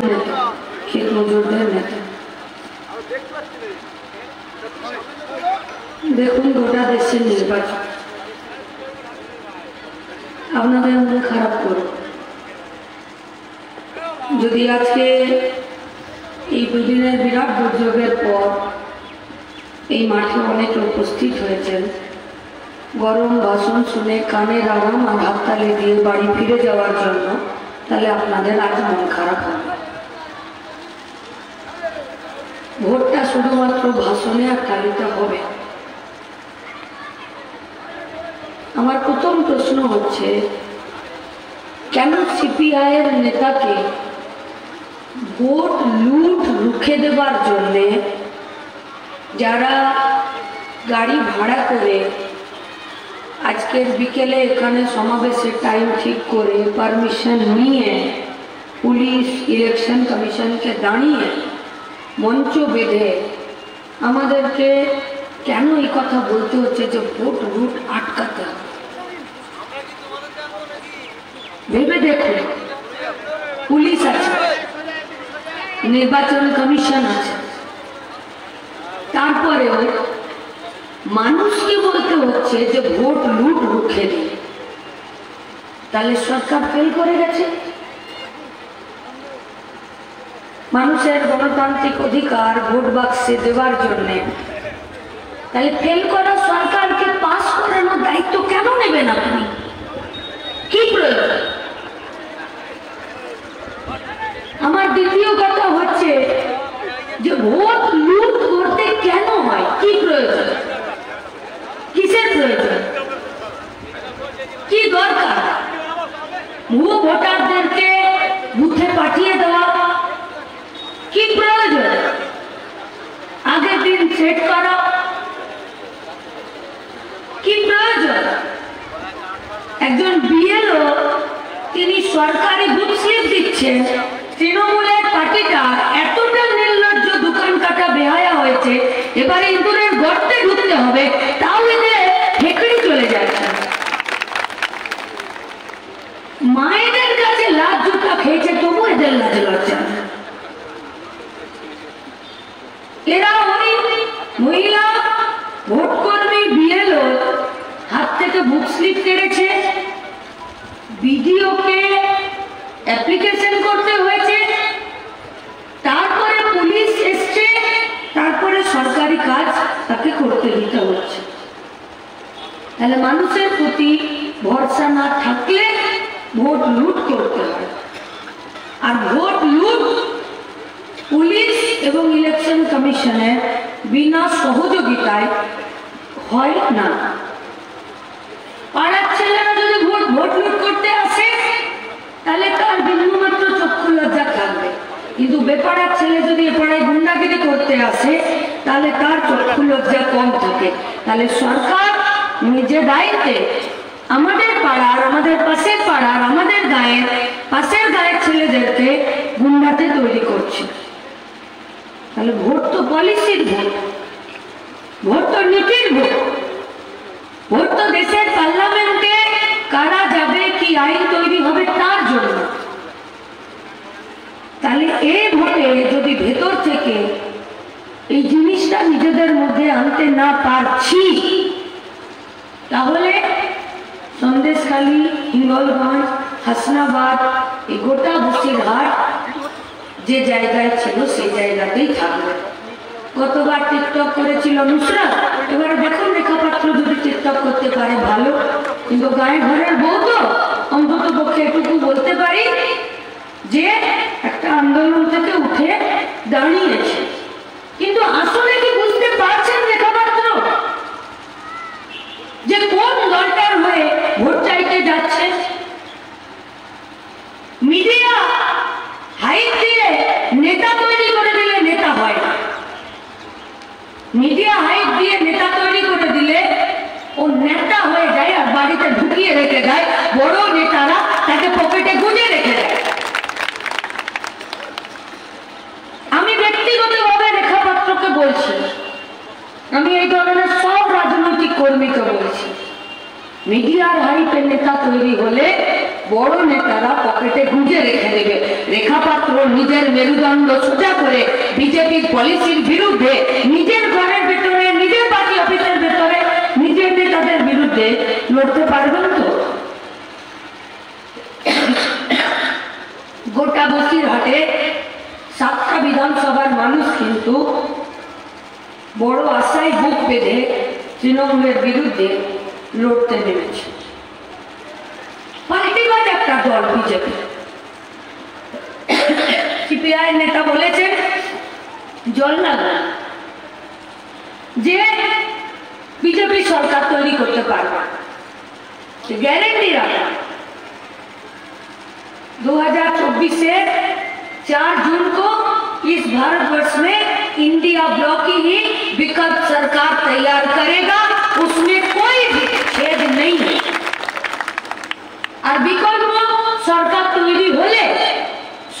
ক্ষেত মজুরদের নেতা। দেখুন গোটা দেশের নির্বাচন আপনাদের মন খারাপ করুন। যদি আজকে এই দুদিনের বিরাট দুর্যোগের পর এই মাঠে অনেকে উপস্থিত হয়েছেন, গরম ভাষণ শুনে কানের আরাম আর হাততালি দিয়ে বাড়ি ফিরে যাওয়ার জন্য, তাহলে আপনাদের আজ মন খারাপ হবে। ভোটটা শুধুমাত্র ভাষণে আর তালিকা হবে। আমার প্রথম প্রশ্ন হচ্ছে, কেন সিপিআই এর নেতাকে ভোট লুট রুখে দেবার জন্যে যারা গাড়ি ভাড়া করে আজকের বিকেলে এখানে সমাবেশের টাইম ঠিক করে পারমিশন নিয়ে পুলিশ ইলেকশন কমিশনকে দাঁড়িয়ে মঞ্চ বেঁধে আমাদেরকে কেন এই কথা বলতে হচ্ছে যে ভোট লুট আটকাতে হবে? ভেবে দেখুন, পুলিশ আছে, নির্বাচন কমিশন আছে, তারপরেও মানুষকে বলতে হচ্ছে যে ভোট লুট রুখে দিন। তাহলে সরকার ফেল করে গেছে। মানুষের গণতান্ত্রিক অধিকার ভোট বাক্সে দেওয়ার জন্য, তাহলে ফেল করা সরকারকে পাস করানোর দায়িত্ব কেন নেবেন আপনি? কি প্রয়োজন? আমার দ্বিতীয় কথা হচ্ছে যে ভোট লুট করতে কেন হয়, কি প্রয়োজন, কিসের প্রয়োজন, কি দরকার? ভুয়ো ভোটারদেরকে বুথে পাঠিয়ে দেওয়া কি প্রয়োজন? আগের দিন সেট করা কি প্রয়োজন? একজন বিএলও তিনি সরকারি বুথ স্লিপ দিচ্ছেন, তৃণমূলের পার্টিটা এতটা নির্লজ্জ দোকান কাটা বেহায়া হয়েছে, এবারে ইঁদুরের গর্তে ঢুকতে হবে, তাও এদের হেঁকড়ি চলে যাচ্ছে। মায়েদের কাছে লাভ জুতা খেয়েছে, তবু এদের লাজ লজ্জা। এরা ওই মহিলা ভোটকর্মী বিএলও হাত থেকে বুক স্লিপ কেড়েছে, বিডিওকে অ্যাপ্লিকেশন করতে হয়েছে, তারপরে পুলিশ এসছে, তারপরে সরকারি কাজ তাকে করতে দিতে হচ্ছে। তাহলে মানুষের প্রতি ভরসা না থাকলে ভোট লুট করতে হয়। আর ভোট লুট পুলিশ এবং ইলেকশন কমিশনের বিনা সহযোগিতায় হয় না। পাড়ার ছেলেরা যদি ভোট লুট করতে আসে, তাহলে তার বিন্দুমাত্র চক্ষু লজ্জা থাকবে, কিন্তু বেপাড়ার ছেলে যদি এ পাড়ায় গুন্ডাগিরি করতে আসে, তাহলে তার চক্ষু লজ্জা কম থাকে। তাহলে সরকার নিজে দায়িত্বে আমাদের পাড়ার, আমাদের পাশের পাড়ার, আমাদের গায়ের, পাশের গায়ের ছেলেদেরকে গুন্ডাতে তৈরি করছে। তাহলে ভোট তো পলিসির ভোট, ভোট তো নীতির ভোট, ভোট তো দেশের পার্লামেন্টে কারা যাবে, কি আইন তৈরি হবে তার জন্য। তাহলে এই ভোটে যদি ভেতর থেকে এই জিনিসটা নিজেদের মধ্যে আনতে না পারছি, তাহলে সন্দেশখালী, হিঙ্গলগঞ্জ, হাসনাবাদ, এই গোটা বসিরহাট যে জায়গায় ছিল সেই জায়গাতেই থাকবে। গতবার টিকটক করেছিল নুসরাত, এবারে দেখুন রেখাপাত্র যদি টিকটক করতে পারে ভালো, কিন্তু গায়ে ঘরের বউ তো অন্তত পক্ষে এটুকু বলতে পারি যে একটা আন্দোলন থেকে উঠে দাঁড়িয়েছে। কিন্তু আসলে কি বুঝতে পারছেন রেখাপাত্র যে কোন দলটার হয়ে ভোট চাইতে যাচ্ছে? মিডিয়া হাইপ দিয়ে নেতা তৈরি করে দিলে নেতা হয় না। মিডিয়া হাইপ দিয়ে নেতা তৈরি করে দিলে ও নেতা হয়ে যায় আর বাড়িতে ঢুকিয়ে রেখে দেয়, বড় নেতারা তাকে পকেটে গুঁজে রেখে দেয়। আমি ব্যক্তিগতভাবে রেখাপাত্রকে বলছি, আমি এই ধরনের সব রাজনৈতিক কর্মীকে বলছি, মিডিয়ার হাইপে নেতা তৈরি হলে বড় নেতারা পকেটে গুঁজে রেখে দেবে। রেখা পাত্র নিজের মেরুদণ্ড সোজা করে বিজেপির পলিসির বিরুদ্ধে নিজের ঘরের ভেতরে, নিজের পার্টি অফিসের ভেতরে নিজের নেতাদের বিরুদ্ধে লড়তে পারবেন তো? গোটা বসিরহাটে 7টা বিধানসভার মানুষ কিন্তু বড় আশায় বুক বেঁধে তৃণমূলের বিরুদ্ধে লড়তে নেমেছে। পাল্টিবাদ একটা দল বিজেপি। সিপিআই নেতা বলেছেন জল লাগবে যে বিজেপি সরকার তৈরি করতে পারবে, গ্যারেंटी रखा। 2024 4 जून को इस भारतवर्ष में इंडिया ब्लॉक की ही विकल्प सरकार तैयार करेगा, उसमें कोई भी छेद नहीं है। और विकल्प सरकार तैरी होले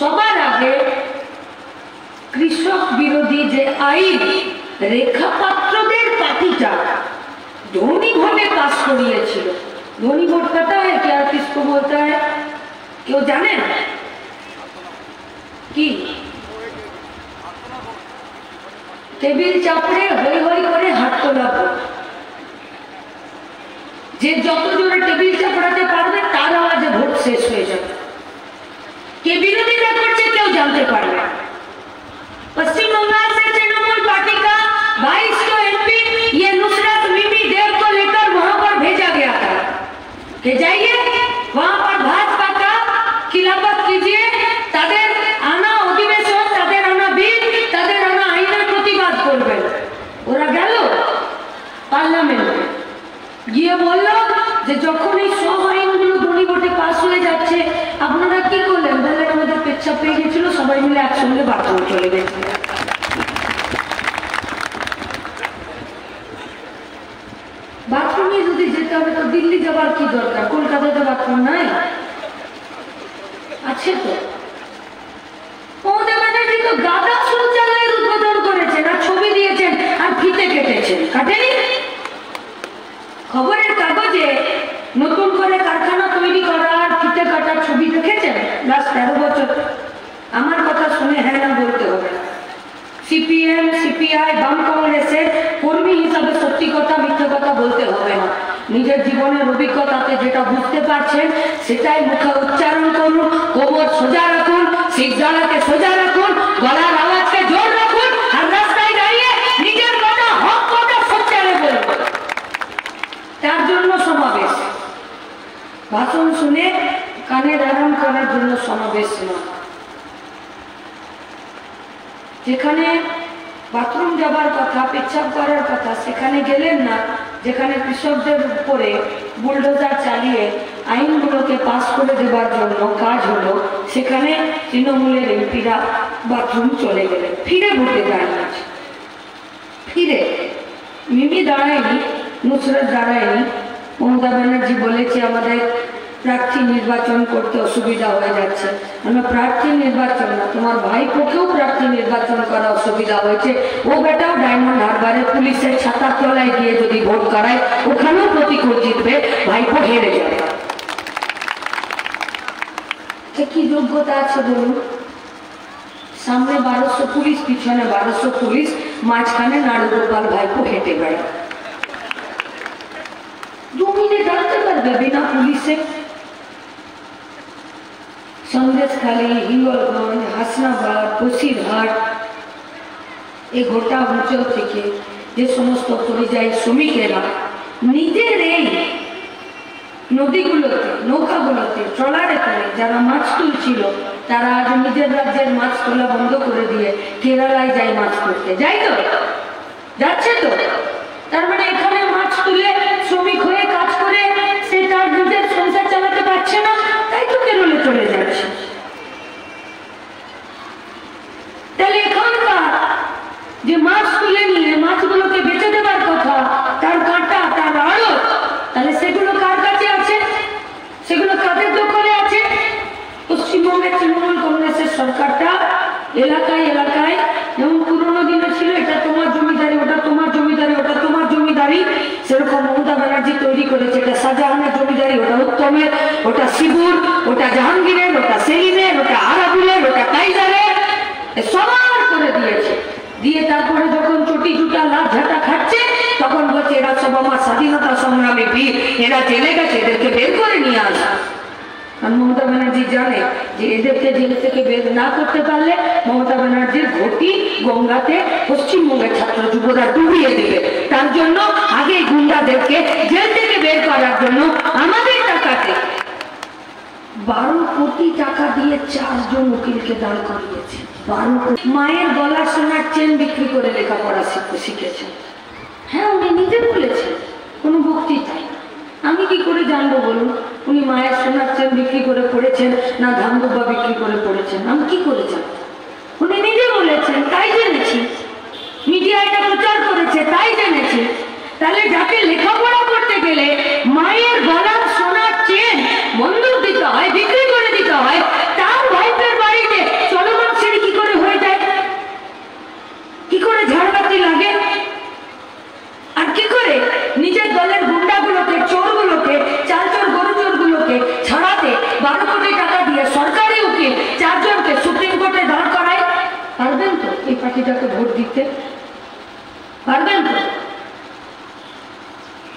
सबार आगे कृषक विरोधी जे आईन रेखा पात्रদের पार्टीটা धोनी भोटे पास करिয়েছিল। धोनी वोट पता है क्या किसको बोलता है? क्यों जाने कि टेबिल चापड़े हई हई करे हाथ तोला भोट, যে যত জোরে টেবিল চাপড়াতে পারবে তার আওয়াজে ভোট শেষ হয়ে যাবে। কে বিরোধিতা করছে কেউ জানতে পারবে। पश्चिम बंगाल से तृणमूल पार्टी का 22 एमपी ये नुसरत मिमी देव को लेकर वहां पर भेजा गया था कि जाइए वहां पर भाजपा का खिलाफत कीजिए, তাদের আনা অধিবেশন, তাদের আনা বিল, তাদের আনা আইনের প্রতিবাদ করবেন। ওরা গেল পার্লামেন্টে গিয়ে বলল যে যখন এই সব আইনগুলো ধনী ভোটে পাস হয়ে যাচ্ছে আপনারা কি করলেন? বললেন আমাদের পেচ্ছাপ পেয়ে গেছিল, সবাই মিলে একসঙ্গে বাথরুমে চলে গেছে। বাথরুমে যদি যেতে হবে তো দিল্লি যাবার কি দরকার? কলকাতাতে বাথরুম নাই? আছে তো। মমতা ব্যানার্জি তো গাদা শৌচালয়ের উদ্বোধন করেছেন আর ছবি দিয়েছেন আর ফিতে কেটেছেন, কাটেনি? খবরের কাগজে নতুন করে কারখানা তৈরি করার ফিতে কাটার ছবি দেখেছেন? লাস্ট 13 বছর। আমার কথা শুনে হ্যাঁ না বলতে হবে। সিপিএম সিপিআই বাম কংগ্রেসের কর্মী হিসাবে সত্যি কথা মিথ্যে কথা বলতে হবে না। নিজের জীবনের অভিজ্ঞতাতে যেটা বুঝতে পারছেন সেটাই মুখে উচ্চারণ করুন। কোমর সোজা রাখুন, শিরদাঁড়াকে সোজা রাখুন, গলার আওয়াজকে জোর রাখুন আর রাস্তায় দাঁড়িয়ে নিজের কথা হক কথা সোচ্চারে বলুন। তার জন্য সমাবেশ, ভাষণ শুনে কানের আরাম করার জন্য সমাবেশ নয়। যেখানে বাথরুম যাবার কথা, পেচ্ছাপ করার কথা সেখানে গেলেন না। যেখানে কৃষকদের উপরে বুলডোজার চালিয়ে আইনগুলোকে পাস করে দেবার জন্য কাজ হলো সেখানে তৃণমূলের এমপিরা বাথরুম চলে গেলেন। ফিরে ভোটে দাঁড়িয়েছে। ফিরে মিমি দাঁড়ায়নি, নুসরত দাঁড়ায়নি। মমতা ব্যানার্জি বলেছে আমাদের প্রার্থী নির্বাচন করতে অসুবিধা হয়ে যাচ্ছে। আমরা প্রার্থী নির্বাচন না, তোমার ভাইপোকেও প্রার্থী নির্বাচন করা অসুবিধা হয়েছে। ও বেটাও ডায়মন্ড হারবারে পুলিশের ছাতার তলায় গিয়ে যদি ভোট করায় ওখানেও প্রতিকূল জিতবে, ভাইপো হেরে যাবে। কি যোগ্যতা আছে বলুন? সামনে 1200 পুলিশ, পিছনে 1200 পুলিশ, মাঝখানে নাড়ুগোপাল ভাইপো হেঁটে বেড়ায়। 2 মিনিট দাঁড়াতে পারবে বিনা পুলিশে? সন্দেশখালী, হিঙ্গলগঞ্জ, হাসনাবাদ, বসিরহাট এই গোটা অঞ্চল থেকে যে সমস্ত পরিযায়ী শ্রমিকেরা নিজের এই নদীগুলোতে, নৌকাগুলোতে, ট্রলারে করে যারা মাছ তুলছিল তারা আজ নিজের রাজ্যের মাছ তোলা বন্ধ করে দিয়ে কেরালায় যায় মাছ ধরতে। যাই তো? যাচ্ছে তো? তার মানে এখানে মাছ তুলে শ্রমিক হয়ে কাজ করে সে তার নিজের সংসার চালাতে পারছে না, তাই তো কেরলে চলে যাচ্ছে। তাহলে এখানকার যে মাছ তুলে নিয়ে মাছগুলোকে বেঁচে দেবার কথা, তার কাঁটা, তার আড়ত, তাহলে সেগুলো কার কাছে আছে? সেগুলো কাদের দখলে আছে? পশ্চিমবঙ্গের তৃণমূল কংগ্রেসের সরকারটা এলাকায় এলাকায় যেমন পুরোনো দিনে ছিল এটা তোমার জমিদারি, ওটা তোমার জমিদারি, ওটা তোমার জমিদারি, সেরকম মমতা ব্যানার্জি তৈরি করেছে এটা শাহজাহানের জমিদারি, ওটা উত্তমের, ওটা শিবুর, ওটা জাহাঙ্গীরের, ওটা সেলিমের, ওটা আরাবুলের, ওটা কাইজারের, সবার করে দিয়েছে। দিয়ে তারপরে যখন চটি জুটা লাভ ঝাঁটা খাচ্ছে তখন বলছে এরা সব আমার স্বাধীনতা সংগ্রামী বীর, এরা জেলে গেছে, এদেরকে বের করে নিয়ে আসা। আর মমতা ব্যানার্জি জানে যে এদেরকে জেল থেকে বের না করতে পারলে মমতা ব্যানার্জির ঘটি গঙ্গাতে পশ্চিমবঙ্গের ছাত্র যুবরা ডুবিয়ে দেবে। তার জন্য আগে গুন্ডাদেরকে জেল থেকে বের করার জন্য আমাদের টাকাতে 12 কোটি টাকা দিয়ে 4 জন উকিলকে দাঁড় করিয়েছে। 12 কোটি। মায়ের গলার সোনার চেন বিক্রি করে লেখাপড়া শিখেছেন। হ্যাঁ, উনি নিজে বলেছেন, কোনো বক্তৃতায়। আমি কি করে জানবো বলুন উনি মায়ের সোনার চেন বিক্রি করে পড়েছেন না ধান দুব্বা বিক্রি করে পড়েছেন? আমি কি করে জানবো? উনি নিজে বলেছেন, তাই জেনেছি। মিডিয়া এটা প্রচার করেছে, তাই জেনেছি। তাহলে যাকে লেখাপড়া করতে গেলে মায়ের গলার সোনার চেন বন্ধক দিতে হয়, বিক্রি করে দিতে হয়, তার ওয়াইফের বাড়িতে চলমান সিঁড়ি কি করে হয়ে যায়? কি করে ঝাড়বাতি লাগে? আর কি করে নিজের দলের গুন্ডাগুলোকে, চোরগুলোকে, চাল চোর গরু চোরগুলোকে ছাড়াতে 12 কোটি টাকা দিয়ে সরকারি উকিল 4 জনকে সুপ্রিম কোর্টে দাঁড় করায়? পারবেন তো এই পার্টিটাকে ভোট দিতে? পারবেন তো?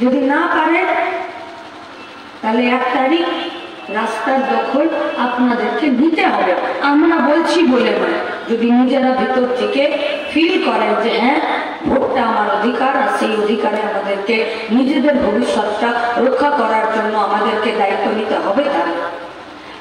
যদি না পারেন তাহলে 1 তারিখ রাস্তার দখল আপনাদেরকে নিতে হবে। আমরা বলছি বলে নয়, যদি নিজেরা ভেতর থেকে ফিল করেন যে হ্যাঁ ভোটটা আমার অধিকার, আর সেই অধিকারে আমাদেরকে নিজেদের ভবিষ্যৎটা রক্ষা করার জন্য আমাদেরকে দায়িত্ব নিতে হবে।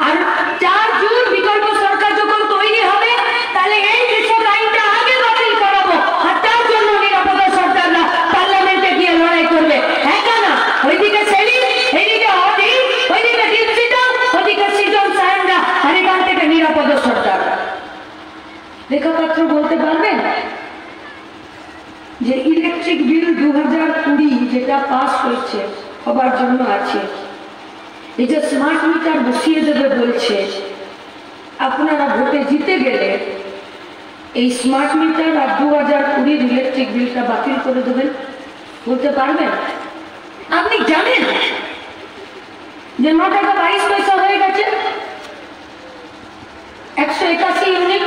আর 4 জুন বিকল্প সরকার যখন তৈরি হবে তাহলে এই দেশের আইনটা আগে বাতিল করাবো, আর তার জন্য নিরাপত্তা সরকাররা পার্লামেন্টে গিয়ে লড়াই করবে। হ্যাঁ কেন? ওইদিকে সেলিম, এইদিকে অধীর, ওইদিকে দীপশিতা, ওইদিকে সৃজন সাহেবরা, আর এখান থেকে নিরাপত্তা সরকার। লেখাপত্র বলতে পারবেন যে ইলেকট্রিক বিল 2020 যেটা পাস হয়েছে হবার জন্য আছে, এই যে স্মার্ট মিটার বসিয়ে দেবে বলছে, আপনারা ভোটে জিতে গেলে এই স্মার্ট মিটার আর 2020 ইলেকট্রিক বিলটা বাতিল করে দেবেন। বলতে পারবেন? আপনি জানেন যে 9 টাকা 22 পয়সা হয়ে গেছে 181 ইউনিট।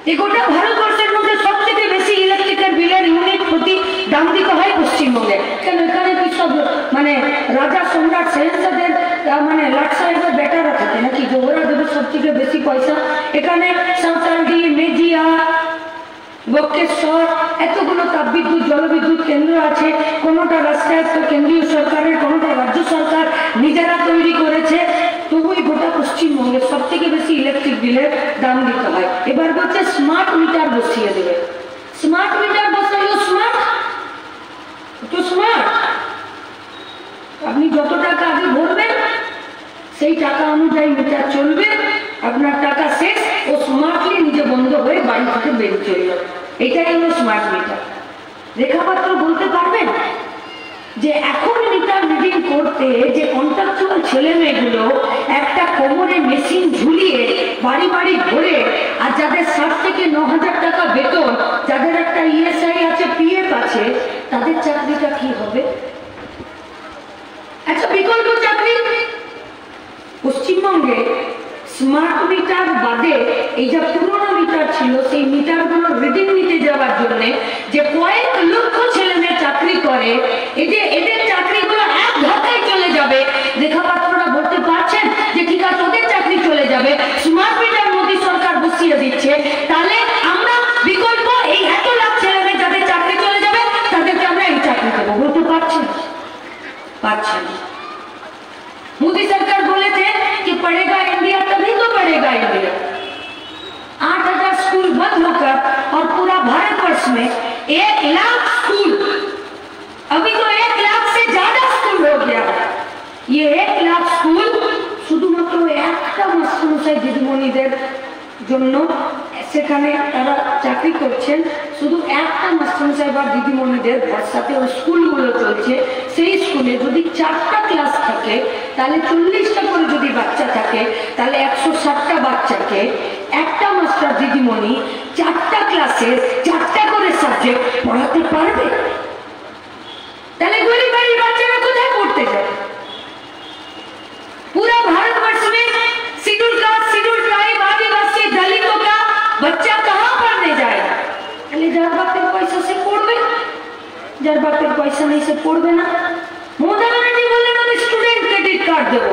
এই গোটা ভারতবর্ষের মধ্যে সব থেকে বেশি ইলেকট্রিকের বিলের ইউনিট প্রতি দাম দিতে হয় পশ্চিমবঙ্গে। কেন? এখানে কি সব মানে রাজা সম্রাট শেরশাহের মানে লাট সাহেবের বেটারা থাকে নাকি যে ওরা দেবে সব থেকে বেশি পয়সা? এখানে সাঁওতালডি, মেজিয়া, বক্রেশ্বর এতগুলো তাপবিদ্যুৎ জলবিদ্যুৎ কেন্দ্র আছে। কোনোটা রাষ্ট্রায়ত্ত কেন্দ্রীয় সরকারের, কোনোটা রাজ্য সরকার নিজেরা তৈরি করেছে। তবুই গোটা পশ্চিমবঙ্গে সব থেকে বেশি ইলেকট্রিক বিলের দাম দিতে হয়। এবার বলছে স্মার্ট মিটার বসিয়ে দেবে। স্মার্ট মিটার বসাইও স্মার্ট তো স্মার্ট। আপনি যত টাকা আগে ভরবেন সেই টাকা অনুযায়ী মিটার চলবে, আপনার টাকা শেষ, ও স্মার্টলি নিজে বন্ধ হয়ে বাড়ি থেকে বেরিয়ে চলে যাবে। এটাই হলো স্মার্ট মিটার। লেখাপত্র বলতে পারবেন যে এখন মিটার রিডিং করতে যে কন্ট্রাকচুয়াল ছেলে মেয়েগুলো একটা কোমরে মেশিন ঝুলিয়ে বাড়ি বাড়ি ঘুরে, আর যাদের 7 থেকে 9,000 টাকা বেতন, যাদের একটা ইএসআই আছে, পিএফ আছে, তাদের চাকরিটা কি হবে? আচ্ছা, বিকল্প চাকরি পশ্চিমবঙ্গে স্মার্ট মিটার বাদে এই যে পুরোনো মিটার ছিল সেই মিটারগুলো রিডিং নিতে যাওয়ার জন্য যে কয়েক লক্ষ ছেলে মেয়ে চাকরি করে, এই যে এদের চাকরিগুলো এক ধাক্কায় চলে যাবে। লেখাপত্রটা বলতে পারছেন যে ঠিক আছে ওদের চাকরি চলে যাবে, স্মার্ট মিটার মোদী সরকার বসিয়ে দিচ্ছে, তাহলে আমরা বিকল্প এই এত লাখ ছেলে মেয়ে যাদের চাকরি চলে যাবে তাদেরকে আমরা এই চাকরি দেবো। বলতে পারছেন? পারছেন। मोदी सरकार बोले थे कि पढ़ेगा इंडिया तभी तो पढ़ेगा इंडिया। 8,000 स्कूल बंद होकर और पूरा भारतवर्ष में 1 लाख स्कूल, अभी तो 1 लाख से ज्यादा स्कूल हो गया है। ये 1 लाख स्कूल শুধুমাত্র একটা মাস্টারমশাই দিদিমণিদের জন্য সেখানে তারা চাকরি করছেন, শুধু একটা মাস্টারমশাই বা দিদিমণিদের ভরসাতে ওই স্কুলগুলো চলছে। সেই স্কুলে যদি 4টা ক্লাস থাকে তাহলে 40টা করে যদি বাচ্চা থাকে তাহলে 160টা বাচ্চাকে একটা মাস্টার দিদিমণি 4টা ক্লাসে 4টা করে সাবজেক্ট পড়াতে পারবে। তাহলে গরিব বাড়ির বাচ্চারা কোথায় পড়তে যায়? पूरा भारतवर्ष में शेड्यूल कास्ट, शेड्यूल ट्राइब, आदिवासी, दलितों का बच्चा कहाँ पढ़ने जाएगा? যার বাপের পয়সা সে পড়বে, যার বাপের পয়সা নেই সে পড়বে না। মমতা ব্যানার্জি বললেন আমি স্টুডেন্ট ক্রেডিট কার্ড দেবো।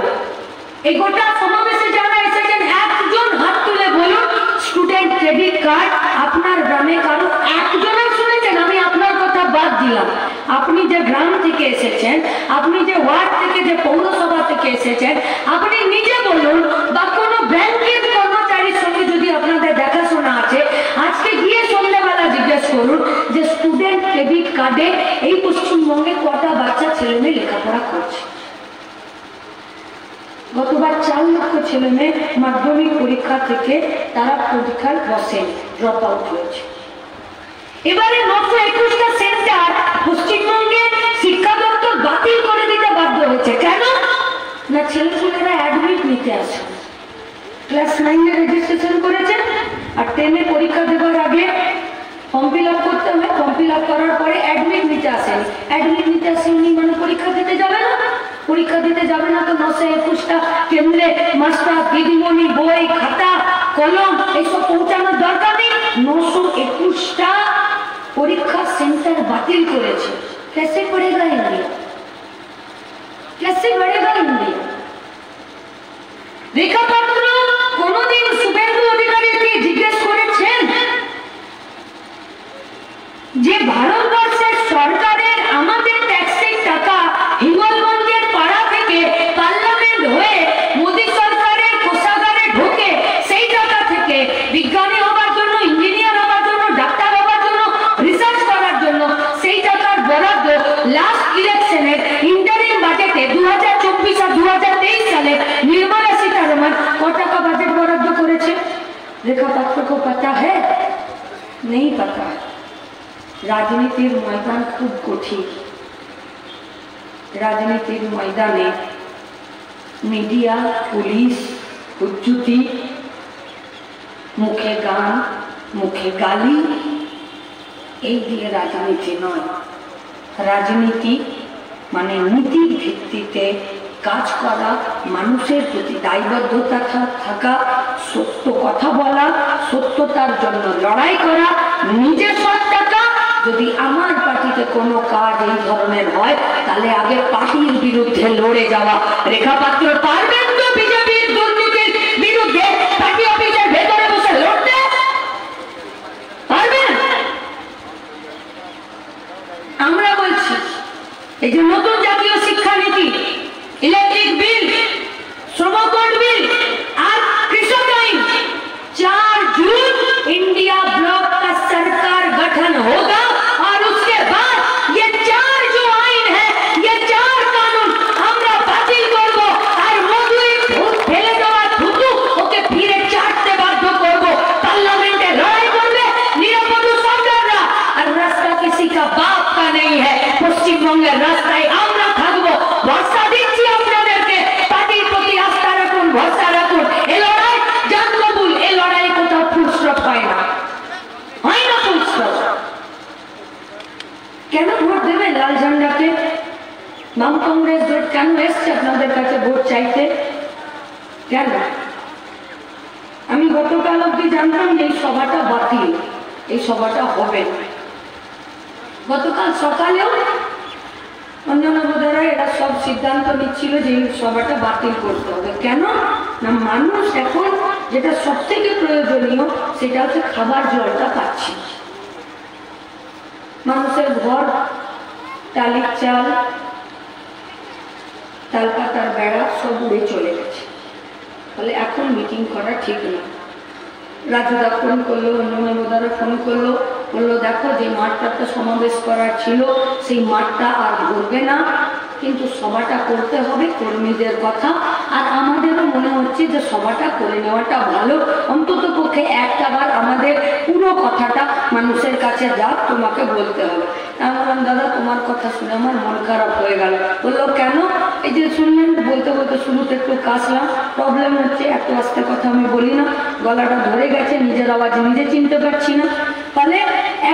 এই গোটা সমাবেশে যারা এসেছেন একজন হাত তুলে বলুন স্টুডেন্ট ক্রেডিট কার্ড আপনার গ্রামে কারো একজনের শুনেছেন? আমি আপনার কথা বাদ দিলাম, আপনি যে গ্রাম থেকে এসেছেন, আপনি যে ওয়ার্ড থেকে, যে পৌরসভা থেকে এসেছেন, আপনি নিজে বলুন বা কোনো ব্যাংকের কর্মচারীর সঙ্গে যদি আপনাদের দেখাশোনা আছে, আজকে গিয়ে সন্ধ্যাবেলা জিজ্ঞেস করুন যে স্টুডেন্ট ক্রেডিট কার্ডে এই পশ্চিমবঙ্গে কটা বাচ্চা ছেলে মেয়ে লেখাপড়া করছে। গতবার 4 লক্ষ ছেলে মেয়ে মাধ্যমিক পরীক্ষা থেকে তারা পরীক্ষায় বসে ড্রপ আউট হয়েছে। এবারে 921টা সেন্টার পশ্চিমবঙ্গে শিক্ষা দপ্তর বাতিল করে দিতে বাধ্য হয়েছে। কেন না ছেলেমেয়েরা অ্যাডমিট নিতে আসে, ক্লাস 9 এ রেজিস্ট্রেশন করেছেন আর 10 এ পরীক্ষা দেওয়ার আগে ফর্ম ফিল আপ করতে হবে, ফর্ম ফিল আপ করার পরে অ্যাডমিট নিতে আসেন, অ্যাডমিট নিতে আসেননি মানে পরীক্ষা দিতে যাবে না, পরীক্ষা দিতে যাবে না তো 921টা কেন্দ্রে মাস্টার দিদিমণি বই খাতা কলম এইসব পৌঁছানোর দরকার নেই। 921টা পরীক্ষা সেন্টার বাতিল করেছে। कैसे पढ़ेगा इंडिया, कैसे बढ़ेगा इंडिया? রেখা পাত্র কোনদিন শুভেন্দু অধিকারীকে জিজ্ঞেস করেছেন যে ভারতবর্ষের সরকারের আমাদের ট্যাক্সের টাকা হিঙ্গলগঞ্জের পাড়া থেকে পার্লামেন্ট হয়ে মোদী সরকারের কোষাগারে ঢোকে, সেই টাকা থেকে বিজ্ঞানী হবার জন্য, ইঞ্জিনিয়ার হবার জন্য, ডাক্তার হবার জন্য, রিসার্চ করার জন্য সেই টাকার বরাদ্দ লাস্ট ইলেকশনের ইন্টারিম বাজেটে 2024 আর 2023 সালে নির্মলা सीतारमण को টাকা বাজেট বরাদ্দ করেছে? রেখা পাত্র को पता है? नहीं पता। রাজনীতির ময়দান খুব কঠিন। রাজনীতির ময়দানে মিডিয়া, পুলিশ, হুজ্জুতি, মুখে গান, মুখে গালি, এই দিয়ে রাজনীতি নয়। রাজনীতি মানে নীতির ভিত্তিতে কাজ করা, মানুষের প্রতি দায়বদ্ধতা থাকা, সত্য কথা বলা, সত্যতার জন্য লড়াই করা, নিজের সৎ টাকা। যদি আমার পার্টিতে কোনো কাজ এই ধরনের হয় তাহলে আগে পার্টির বিরুদ্ধে লড়ে যাওয়া। রেখা পাত্র পারবেন তো বিজেপির দুর্নীতির বিরুদ্ধে পার্টি অফিসের ভেতরে বসে লড়তে? পারবেন? আমরা বলছি এই যে নতুন জাতীয় শিক্ষানীতি, इलेक्ट्रिक बिल, श्रम कोड बिल और कृषक आइन, 4 जून इंडिया ब्लॉक का सरकार गठन होगा और उसके बाद ये 4 जो आइन है, ये 4 कानून हमरा बातिल करबो और मोदी भूत फेले देওয়া থুতু ওকে ফিরে চাটতে বাধ্য করব। পার্লামেন্টে লড়াই করবে নিরাপদ সরকাররা, আর রাস্তা किसी का बाप का नहीं है। পশ্চিমবঙ্গের রাস্তায় আমরা থাকব। ভরসা দিচ্ছি আপনাদেরকে, পার্টির প্রতি আস্থা রাখুন, ভরসা রাখুন। এই লড়াই জান কবুল, এই লড়াই কোথাও ফুলস্টপ হয় না, হয় না ফুলস্টপ। কেন ভোট দেবে লাল ঝান্ডাকে? বাম কংগ্রেস জোট কেন এসছে আপনাদের কাছে ভোট চাইতে? কেন? আমি গতকাল অব্দি জানতাম যে এই সভাটা বাতিল, এই সভাটা হবে। গতকাল সকালেও অন্যান্য বোধহয় এরা সব সিদ্ধান্ত নিচ্ছিল যে এই সভাটা বাতিল করতে হবে। কেন না মানুষ এখন যেটা সব থেকে প্রয়োজনীয় সেটা হচ্ছে খাবার জলটা পাচ্ছে। মানুষের ঘর, টালির চাল, তালপাতার বেড়া সব উড়ে চলে গেছে। তাহলে এখন মিটিং করা ঠিক না। রাজুদা ফোন করলো, অন্যান্য বোধারা ফোন করলো, বললো দেখো যে মাঠটাতে সমাবেশ করার ছিল সেই মাঠটা আর ঘুরবে না, কিন্তু সভাটা করতে হবে কর্মীদের কথা। আর আমাদেরও মনে হচ্ছে যে সভাটা করে নেওয়াটা ভালো, অন্তত পক্ষে একটাবার আমাদের পুরো কথাটা মানুষের কাছে যা তোমাকে বলতে হবে। আমি বললাম দাদা তোমার কথা শুনে আমার মন খারাপ হয়ে গেল। বললো কেন? এই যে শুনলেন বলতে বলতে শুরুতে একটু কাশলাম, প্রবলেম হচ্ছে এত আস্তে কথা আমি বলি না, গলাটা ধরে গেছে, নিজের আওয়াজ নিজে চিনতে পারছি না। ফলে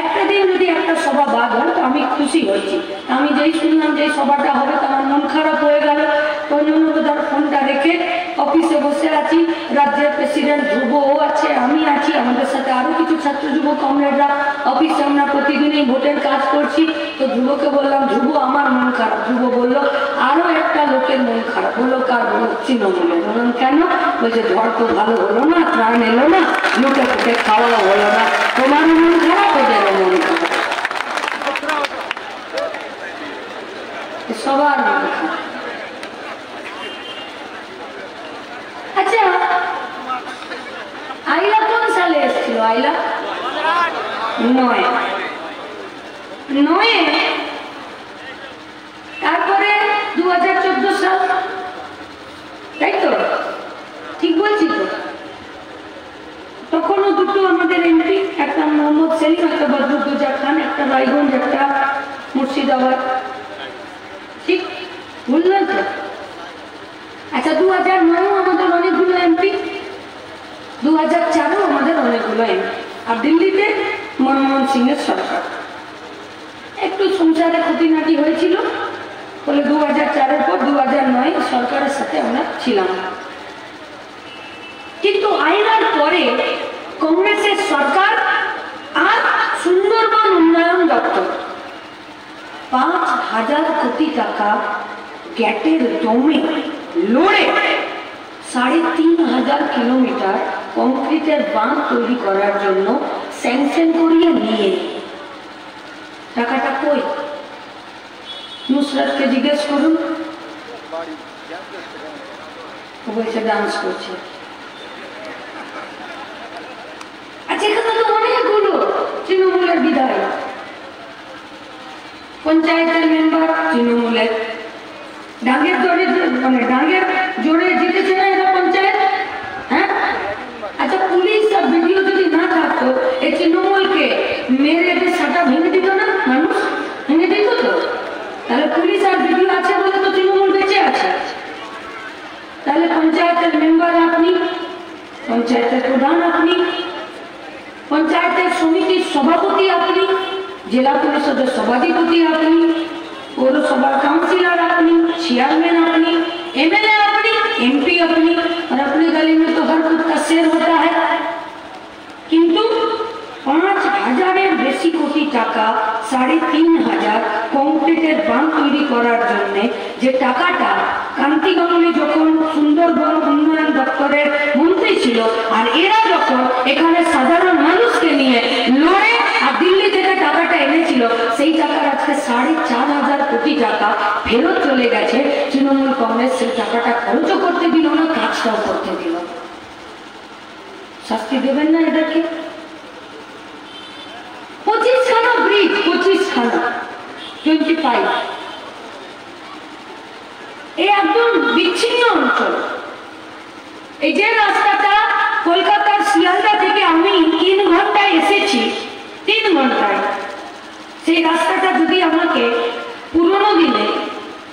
একটা দিন যদি একটা সভা বাদ হয় তো আমি খুশি হয়েছি। আমি যেই শুনলাম যে সভাটা হবে তো আমার মন খারাপ হয়ে গেল। ধর ফোনটা রেখে অফিসে বসে আছি, রাজ্যের প্রেসিডেন্ট ধ্রুবও আছে, আমি আছি, আমাদের সাথে আরো কিছু ছাত্র যুব কমরেডরা অফিসে আমরা প্রতিদিনই ভোটের কাজ করছি। তো ধ্রুবকে বললাম, ধ্রুব আমার মন খারাপ। ধ্রুব বললো আরো একটা লোকের মন খারাপ। বললো কার? তৃণমূলের। বললাম কেন? বলছে ঝড় তো ভালো হলো না, ত্রাণ এলো না, লুটে ফুটে খাওয়া হলো না, তোমার মন খারাপ, ওদেরও মন খারাপ, সবার মন খারাপ। আচ্ছা, আইলা কোন সালে এসেছিল? আইলা 9 তারপরে 2014 সাল, তাই তো? ঠিক বলছি তো? তখনও দুটো আমাদের এমপি, একটা মোহাম্মদ সেলিম, একটা বদরুদ্দোজা খান, একটা রায়গঞ্জ, একটা মুর্শিদাবাদ, ঠিক বললেন তো? আচ্ছা, 2009 আমাদের অনেকগুলো এমপি, 2004 আমাদের অনেকগুলো এমপি, আর দিল্লিতে মনমোহন সিং এর সরকার। একটু সংসারে খুঁটিনাটি হয়েছিল বলে 2004-এর পর 2009 সরকারের সাথে আমরা ছিলাম। কিন্তু আইনার পরে কংগ্রেসের সরকার আর সুন্দরবন উন্নয়ন দপ্তর 5,000 কোটি টাকা গ্যাটের দমে লড়ে 3,500 কিলোমিটার কংক্রিটের বাঁধ তৈরি করার জন্য স্যাংশন করিয়ে নিয়ে টাকাটা কই? নুসরাতকে জিজ্ঞেস করুন, ও বলছে ডান্স করছে। আচ্ছা, এখানে তো অনেকগুলো তৃণমূলের বিধায়ক, পঞ্চায়েতের মেম্বার তৃণমূলের, ডাঙ্গের জোরে জিতেছে না এরা পঞ্চায়েত? হ্যাঁ। আচ্ছা, পুলিশ আর ভিডিও যদি না থাকতো এই তৃণমূলকে মেরে এদের সাটা ভেঙে দিত না? মানুষ ভেঙে দিত তো? তাহলে পুলিশ আর ভিডিও আছে বলে তো তৃণমূল বেঁচে আছে। তাহলে পঞ্চায়েতের মেম্বার আপনি, পঞ্চায়েতের প্রধান আপনি, পঞ্চায়েতের সমিতির সভাপতি আপনি, জেলা পরিষদের সভাধিপতি আপনি, পৌরসভার কাউন্সিলর আপনি, চেয়ারম্যাन আপনি, एमएलए अपनी, एमपी अपनी, और अपने गली में तो हर कुत्ता शेर होता है। किंतु 5,000-এর বেশি কোটি টাকা, 3,500 কংক্রিটের বাঁধ তৈরি করার জন্য যে টাকাটা কান্তি গাঙ্গুলি যখন সুন্দরবন উন্নয়ন দপ্তরের মন্ত্রী ছিল, আর এরা যখন এখানে সাধারণ মানুষকে নিয়ে লড়ে আর দিল্লি থেকে টাকাটা এনেছিল, সেই টাকার আজকে 4,500 কোটি টাকা ফেরত চলে গেছে। তৃণমূল কংগ্রেস সেই টাকাটা খরচও করতে দিল না, কাজটাও করতে দিল। শাস্তি দেবেন না এদেরকে? 25খানা ব্রিজ, 25খানা, 25, এই একদম বিচ্ছিন্ন অঞ্চল। এই যে রাস্তাটা কলকাতার শিয়ালদা থেকে আমি 3 ঘন্টায় এসেছি, 3 ঘন্টায়, সেই রাস্তাটা যদি আমাকে পুরোনো দিনে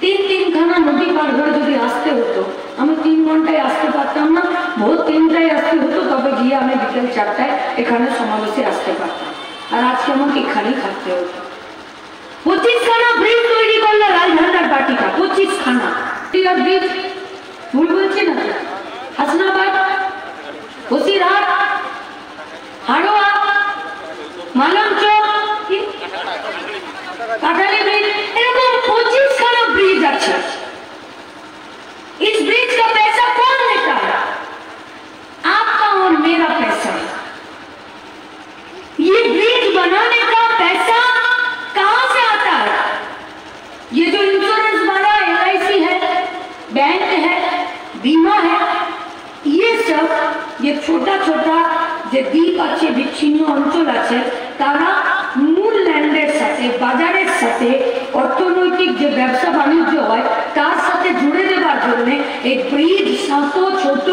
3খানা নদী পার হয়ে যদি আসতে হতো, আমি 3 ঘন্টায় আসতে পারতাম না, ভোর 3টায় আসতে হতো, তবে গিয়ে আমি বিকেল 4টায় এখানে সমাবেশে আসতে পারতাম। আর আজকে আমাকে খালি থাকতে হতো। 25খানা ব্রিজ তৈরি করলো রাজভান্ডার পার্টিটা, 25খানা ব্রিজ। ভুল বলছি না? হাসনাবাদ, বসিরহাট, হাড়োয়া, মালঞ্চক, কাটালি ब्रिज, एरकम 25खाना ब्रिज আছে। इस ब्रिज का पैसा कौन लेता है? आपका और मेरा पैसा। ये ब्रिज बनाने का पैसा कहां से आता है? ये जो इंश्योरेंस वाला LIC है, बैंक है, बीमा है, ये सब ये छोटा छोटा যে দ্বীপ আছে, বিচ্ছিন্ন অঞ্চল আছে, তারা মূল ল্যান্ডের সাথে, বাজারের সাথে, অর্থনৈতিক যে ব্যবসা বাণিজ্য হয় তার সাথে জুড়ে দেওয়ার জন্য এই ব্রিজ, সাঁতো, ছোট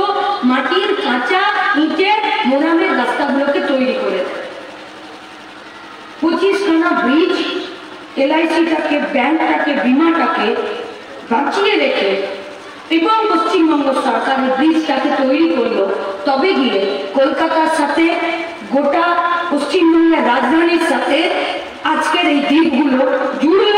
মাটির কাঁচা ইটের মোরামের রাস্তাগুলোকে তৈরি করে দেয়। 25খানা ব্রিজ LICটাকে, ব্যাংকটাকে, বিমাটাকে বাঁচিয়ে রেখে এবং পশ্চিমবঙ্গ সরকার ব্রিজটাকে তৈরি করলো, তবে গিয়ে কলকাতার সাথে গোটা পশ্চিমবঙ্গের রাজধানীর সাথে আজকের এই দ্বীপগুলো জুড়ল।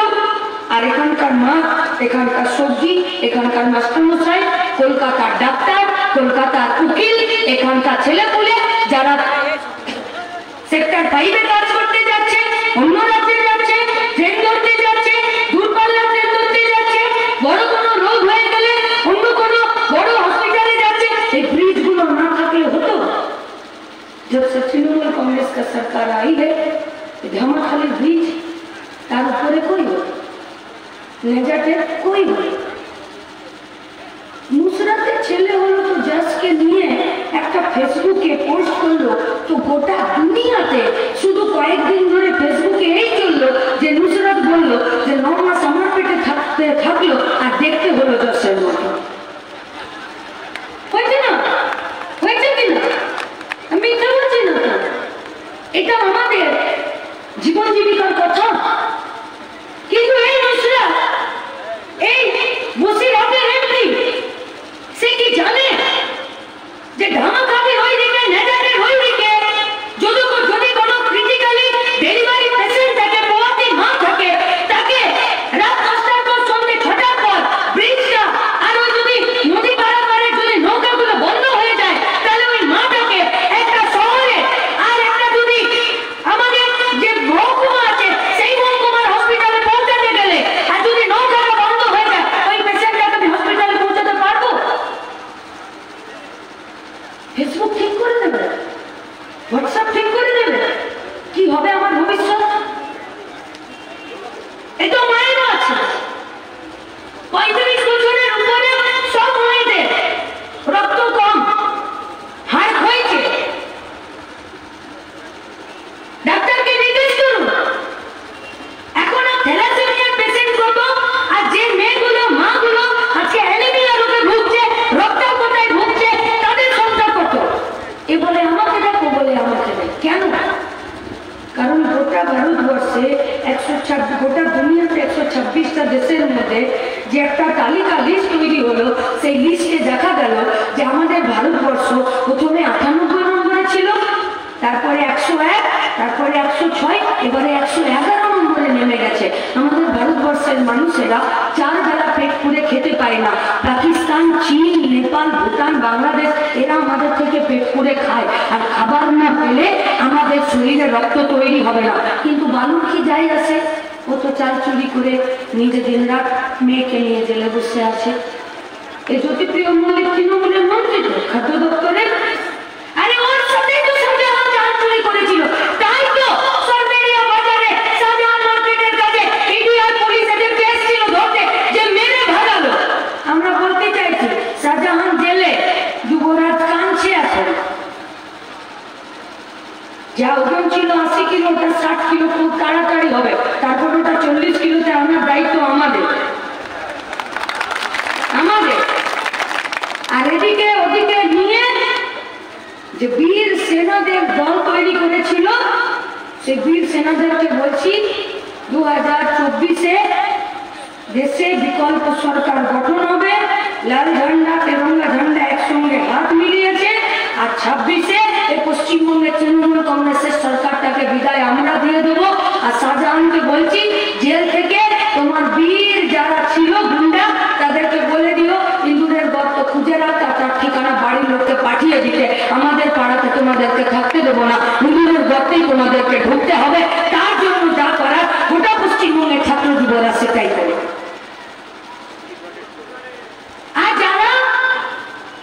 আর এখানকার মাছ, এখানকার সবজি, এখানকার মাস্টারমশাই, কলকাতার ডাক্তার, কলকাতার উকিল, এখানকার ছেলেপুলে যারা সেক্টর 5-এ কাজ করতে যাচ্ছে, অন্য রাজ্যে যাচ্ছে, ট্রেন ধরতে যাচ্ছে, দূরপাল্লার ট্রেন ধরতে যাচ্ছে, বড় কোনো রোগ হয়ে গেলে অন্য কোনো বড় হসপিটালে যাচ্ছে। এই ব্রিজগুলো না থাকলে হতো। जब से तृणमूल कांग्रेस का सरकार आई है, धामाखाली ब्रिज তার উপরে कोई নেজাতে कोई নুসরাতের ছেলে হলো তো জাজকে নিয়ে একটা ফেসবুকে পোস্ট করলো, তো গোটা দুনিয়াতে শুধু কয়েকদিন ধরে ফেসবুকে এই চললো যে নুসরাত বললো যে 9 মাস আমার পেটে থাকলো আর দেখতে হলো জসের মতো। হয়েছে না? হয়েছে কিনা? আমি মিথ্যা বলছি না তো। এটা আমাদের জীবন জীবিকার কথা। কিন্তু এই নুসরাত, এই বসিরহাটের এমপি, সে কি জানে যে ধামাখালির ওই দিকে, নেজারের ওই দিকে যদি কোনো ক্রিটিক্যালি ডেলিভারি পেশেন্ট থাকে, প্রবাসী মা থাকে, তাকে রাত 10টার পর সন্ধ্যে 6টার পর ব্রিজটা আর ওই যদি নদী পারাপারে যদি নৌকাগুলো বন্ধ হয়ে যায়, তাহলে ওই মাটাকে একটা শহরে আর একটা যদি আমাদের যে মহকুমা আছে সেই মহকুমার হসপিটালে পৌঁছাতে গেলে আর যদি নৌকাটা বন্ধ হয়ে যায়, ওই পেশেন্টটাকে আমি হসপিটালে পৌঁছাতে পারবো? ফেসবুক ঠিক করে দেবে, হোয়াটসঅ্যাপ ঠিক করে দেবে, কি হবে আমার ভবিষ্যৎ? এটা মায়েরও আছে। 35 বছরের উপরে সব মায়েদের রক্ত কম, হার্ট হয়েছে। ডাক্তারকে জিজ্ঞেস করুন এখন থ্যালাসেমিয়ার পেশেন্ট কত, আর যে মেয়েগুলো, মাগুলো আজকে অ্যানিমিয়া রোগে ভুগছে, রক্তের কোথায় ভুগছে, তাদের সংখ্যা কত? এ বলে আমাকে দেখো, বলে আমাকে দেখ। কেন? কারণ গোটা ভারতবর্ষে 126, গোটা দুনিয়াতে 126টা দেশের মধ্যে যে একটা তালিকা লিস্ট তৈরি হলো, সেই লিস্টে দেখা গেল যে আমাদের ভারতবর্ষ প্রথমে 98 নম্বরে ছিল, তারপরে 101, তারপরে 106, এবারে 111 নম্বরে নেমে গেছে। আমাদের ভারতবর্ষের মানুষেরা 4 বেলা পেট পুরে খেতে পায় না। পাকিস্তান, চীন, নেপাল, ভুটান, বাংলাদেশ এরা আমাদের থেকে পেট পুরে খায়, আর খাবার না পেলে আমাদের শরীরে রক্ত তৈরি হবে না। কিন্তু বালুর কি যাই আসে? ও তো চাল চুরি করে নিজে দিনরাত মেয়েকে নিয়ে জেলে বসে আছে। এই জ্যোতিপ্রিয় মল্লিক তৃণমূলের মন্ত্রী তো খাদ্য দপ্তরের, আরে ওর সাথেই তো শাহজাহান চাল চুরি করেছিল। তাই তো সরবেরিয়া বাজারে শাহজাহান মার্কেটের কাছে ইডি আর পুলিশ এদের কেস ছিল ধরতে, যে মেরে ভাগালো। আমরা বলতে চাইছি শাহজাহান জেলে, যুবরাজ কাঁদছে এখন। যা ওজন ছিল 80 কিলো, ওটা 60 কিলো খুব তাড়াতাড়ি হবে, তারপর ওটা 40 কিলোতে আনার দায়িত্ব আমাদের। আর এদিকে ওদিকে নিয়ে যে বীর সেনাদের দল তৈরি করেছিল, সেই বীর সেনাদেরকে বলছি 2024-এ দেশে বিকল্প সরকার গঠন হবে। লাল ঝান্ডা, তেরঙ্গা ঝান্ডা একসঙ্গে হাত মিলিয়েছে। আর 26-এ এই পশ্চিমবঙ্গের তৃণমূল কংগ্রেসের সরকারটাকে বিদায় আমরা দিয়ে দেবো। আর শাহজাহানকে বলছি, জেল থেকে তোমার বীর যারা ছিল গুন্ডা, তাদেরকে বলে দিও হিন্দুদের গর্ত খুঁজে রাখতে, তার ঠিকানা বাড়ির লোককে পাঠিয়ে দিতে। আমাদের পাড়াতে তোমাদেরকে থাকতে দেবো না, হিন্দুদের গর্তেই তোমাদেরকে ঢুকতে হবে। তার জন্য যা করার গোটা পশ্চিমবঙ্গের ছাত্র যুবরা সেটাই করে। আর যারা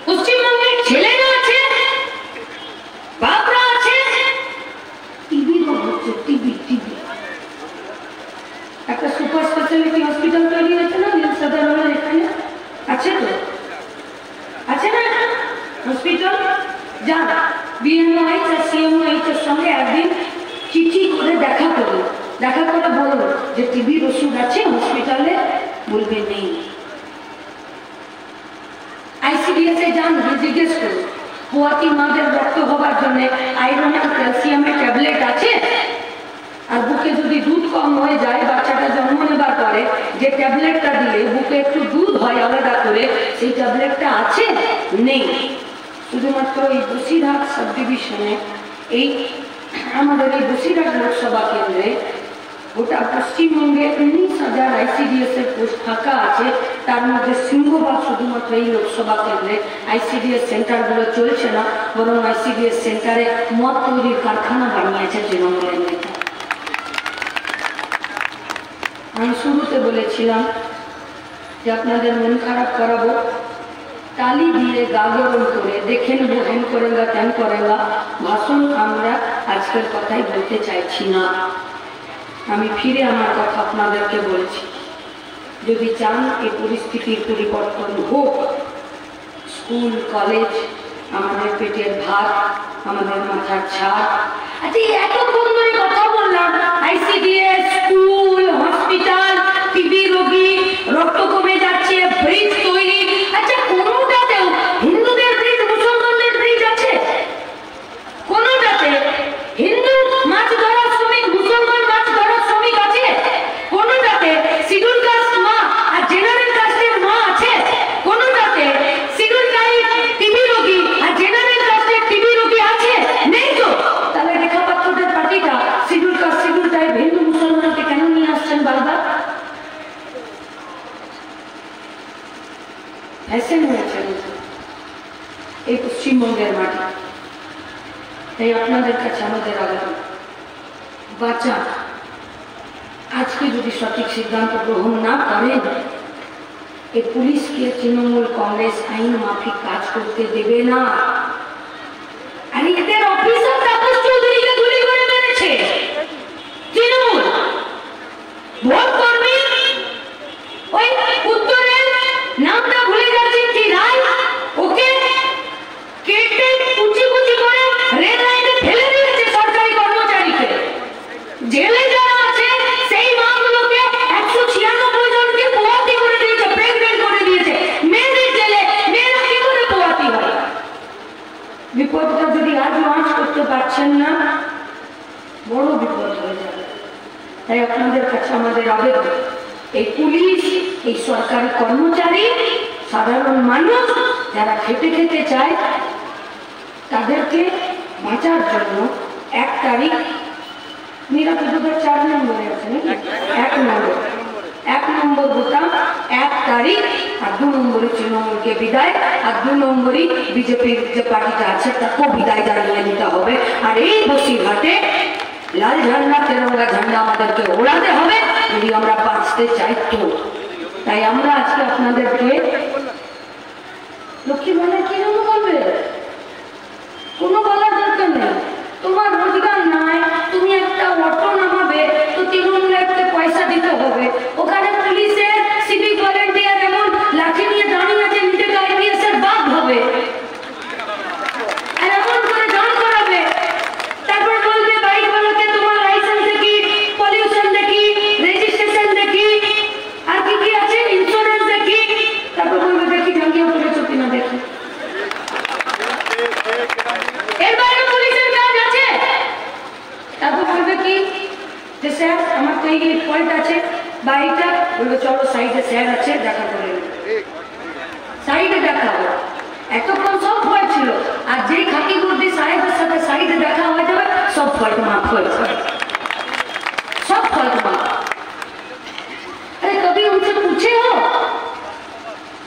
পশ্চিমবঙ্গের ছেলেরা আছে, বাপরা আছে, টিভি হচ্ছে, টিভি একটা সুপার স্পেশালিটি হসপিটাল তৈরি হয়েছে না নীল সাদার এখানে, আছে তো, আছে না হসপিটাল? যান বিএমওএইচ আর সিএমওএইচ এর সঙ্গে একদিন চিঠি করে দেখা করুন, দেখা করে বলুন যে টিভির ওষুধ আছে হসপিটালে, বলবে নেই। আইসিডিএস এ যান, জিজ্ঞেস করুন পোয়াতি মাদের রক্ত হবার জন্য আয়রন আর ক্যালসিয়ামের ট্যাবলেট আছে? আর বুকে যদি দুধ কম হয়ে যায়, বাচ্চাটা জন্ম নেবার পরে যে ট্যাবলেটটা দিলে বুকে একটু দুধ হয় আলাদা করে, সেই ট্যাবলেটটা আছে? নেই। শুধুমাত্র এই বসিরহাট সাব ডিভিশনে এই আমাদের এই বসিরহাট লোকসভা কেন্দ্রে গোটা পশ্চিমবঙ্গে 19,000 ICDS এর পোস্ট ফাঁকা আছে। তার মধ্যে সিংহভাগ শুধুমাত্র এই লোকসভা কেন্দ্রে ICDS সেন্টারগুলো চলছে না, বরং ICDS সেন্টারে মদ তৈরির কারখানা বানিয়েছে তৃণমূলের নেতা। আমি শুরুতে বলেছিলাম যে আপনাদের মন খারাপ করাবো, তালি দিয়ে গা গরম করে দেখে নেবো, হ্যান করেঙ্গা ত্যান করেঙ্গা ভাষণ আমরা আজকের কথাই বলতে চাইছি না। আমি ফিরে আমার কথা আপনাদেরকে বলছি, যদি চান এই পরিস্থিতির পরিবর্তন হোক, স্কুল কলেজ আমাদের পেটের ভাত, আমাদের মাথার ছাদ। আচ্ছা, এতক্ষণ ধরে কথা বললাম ICDS, স্কুল, হসপিটাল, টিবি রোগী, রক্ত কমে যাচ্ছে, ব্রিজ তৈরি। আচ্ছা, কোনোটাতেও হিন্দুদের ব্রিজ, মুসলমানদের ব্রিজ আছে? কোনোটাতে হিন্দু মাছ ধরা শ্রমিক, মুসলমান মাছ ধরা শ্রমিক আছে? কোনোটাতে শিডিউল কাস্ট মা আর জেনারেল কাস্টের মা আছে? কোনোটাতে শিডিউল ট্রাইব টিবি রোগী আর জেনারেল কাস্টের টিবি রোগী আছে? নেই তো। তাহলে রেখা পাত্রদের পার্টিটা schedule caste, schedule tribe, Hindu মুসলমানকে কেন নিয়ে আসছেন বারবার? ফ্যাশন হয়েছে এই পশ্চিমবঙ্গের মাটি। তাই আপনাদের কাছে আমাদের আবেদন, বাঁচা আজকে যদি সঠিক সিদ্ধান্ত গ্রহণ না করেন, এই পুলিশকে তৃণমূল কংগ্রেস আইন মাফিক কাজ করতে দেবে না। আর এদের অফিসার তাপস চৌধুরীকে গুলি করে মেরেছে তৃণমূল ভোট কর্মী। ওই উত্তরের নামটা ভুলে যাচ্ছি কি রায়, ওকে কেটে কুচি কুচি করে রেল লাইনে ফেলে দিয়েছে সরকারি কর্মচারীকে। জেলে যারা আছে সেই মাগুলোকে 196 জনকে পোয়াতি করে দিয়েছে, প্রেগনেন্ট করে দিয়েছে। মেয়েদের জেলে মেয়েরা কি করে পোয়াতি হয়? বিপদটা যদি আজ মার্চ করতে পারছেন না, বড় বিপদ হয়ে যাবে। তাই আপনাদের কাছে আমাদের আবেদন, এই পুলিশ, এই সরকারি কর্মচারী, সাধারণ মানুষ যারা খেটে খেতে চায়, তাদেরকে বাঁচার জন্য 1 তারিখ নিরাপদ 4 নম্বরে আছে নাকি? 1 নম্বর বোতাম 1 তারিখ, আর 2 নম্বরে তৃণমূলকে বিদায়, আর 2 নম্বরই বিজেপির যে পার্টিটা আছে তাকেও বিদায় জানিয়ে দিতে হবে। আর এই বসিরহাটে লাল ঝান্ডা, তেরঙ্গা ঝান্ডা আমাদেরকে ওড়াতে হবে যদি আমরা বাঁচতে চাই তো। তাই আমরা আজকে আপনাদেরকে লক্ষ্মী ভান্ডার কি জন্য বলবে? কোনো বলার দরকার নেই। তোমার রোজগার নাই, তুমি একটা অটো নামাবে তো তৃণমূলে একটা পয়সা দিতে হবে। ওখানে পুলিশের সিভিক ভলেন্টিয়ার এমন লাঠি নিয়ে দাঁড়িয়ে আছে, নিজেকে IPS এর বাদ হবে আর এমন করে দাঁড় করাবে। তারপর বলবে বাইকওয়ালাকে তোমার লাইসেন্স দেখি, পলিউশন দেখি, রেজিস্ট্রেশন দেখি, আর কি কি আছে, ইন্স্যুরেন্স দেখি। তারপর বলবে দেখি জাঙ্গিয়া করেছো কিনা দেখি। এর বাইরে পুলিশের কাজ আছে? তারপর বলবে কি যে স্যার আমার তো এই পয়েন্ট আছে বা এইটা, বলবে চলো সাইডে স্যার আছে, দেখা করে সাইডে দেখা হবে। এতক্ষণ সব ভয় ছিল, আর যেই খাকি বুদ্ধি সাহেবের সাথে সাইডে দেখা হয়ে যাবে, সব ফল্ট মাফ হয়ে যাবে, সব ফল্ট মাফ। আরে কবি উনসে পুছে হো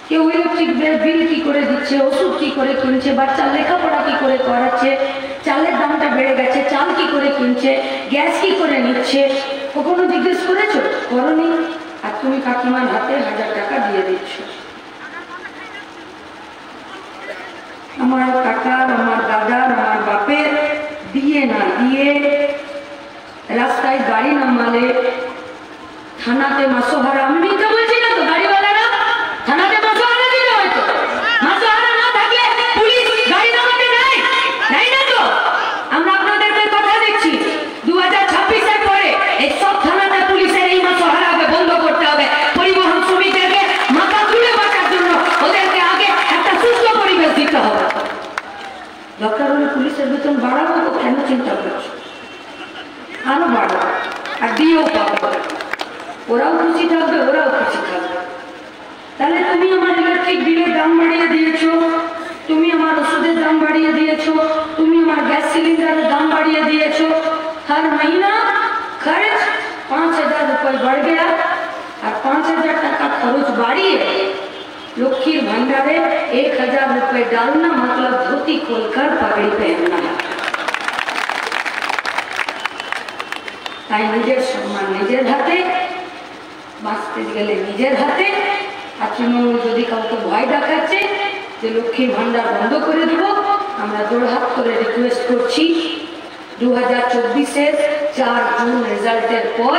কেউ ইলেকট্রিক বিল কি করে দিচ্ছে, ওষুধ কি করে কিনছে, বাচ্চার লেখাপড়া কি করে করাচ্ছে, চালের দামটা বেড়ে গেছে, চাল কি করে কিনছে, গ্যাস কি করে নিচ্ছে, কখনো জিজ্ঞেস করেছো? করনি। আর তুমি কাকিমার হাতে 1000 টাকা দিয়ে দিচ্ছ। আমার কাকার, আমার দাদার, আমার বাপের দিয়ে না দিয়ে রাস্তায় গাড়ি নামালে থানাতে মাসোহারা, আমি মিথ্যা বলছি না তো? গাড়িওয়ালারা থানাতে মাসোহারা দিলে হয়তো, মাসোহারা না থাকলে পুলিশ গাড়ি নামাতে নেয় না তো? আমরা আপনাদেরকে কথা দিচ্ছি, 2026-এর পরে এই সব থানাতে পুলিশের এই মাসোহারাকে বন্ধ করতে হবে। পরিবহন শ্রমিকদেরকে মাথা তুলে বাঁচার জন্য ওদেরকে আগে একটা সুস্থ পরিবেশ দিতে হবে। দরকার হলে পুলিশের বেতন বাড়াবো, কেন চিন্তা করছো? আরো বাড়াবো, আর দিয়েও পাবো, ওরাও খুশি থাকবে, ওরাও খুশি থাকবে। তাহলে তুমি আমার ইলেকট্রিক বিলের দাম বাড়িয়ে দিয়েছো, তুমি আমার ওষুধের दाम बढ़िए दिएছো, তুমি আমার गैस सिलेंडर दाम बढ़िए दिएছো। हर महीना खर्च 5000 रुपये बढ़ गया और 5000 टका खर्च बढ़िए लक्ष्मीर भंडारे 1000 रुपये डालना मतलब धोती खोलकर पगड़ी पहनना। ताई निजेर सम्मान निजेर हाथे, बाँचते गेले निजेर हाथे। আর তৃণমূল যদি কাউকে ভয় দেখাচ্ছে যে লক্ষ্মীর ভান্ডার বন্ধ করে দেব, আমরা জোড়হাত করে রিকোয়েস্ট করছি 2024-এর 4 জুন রেজাল্টের পর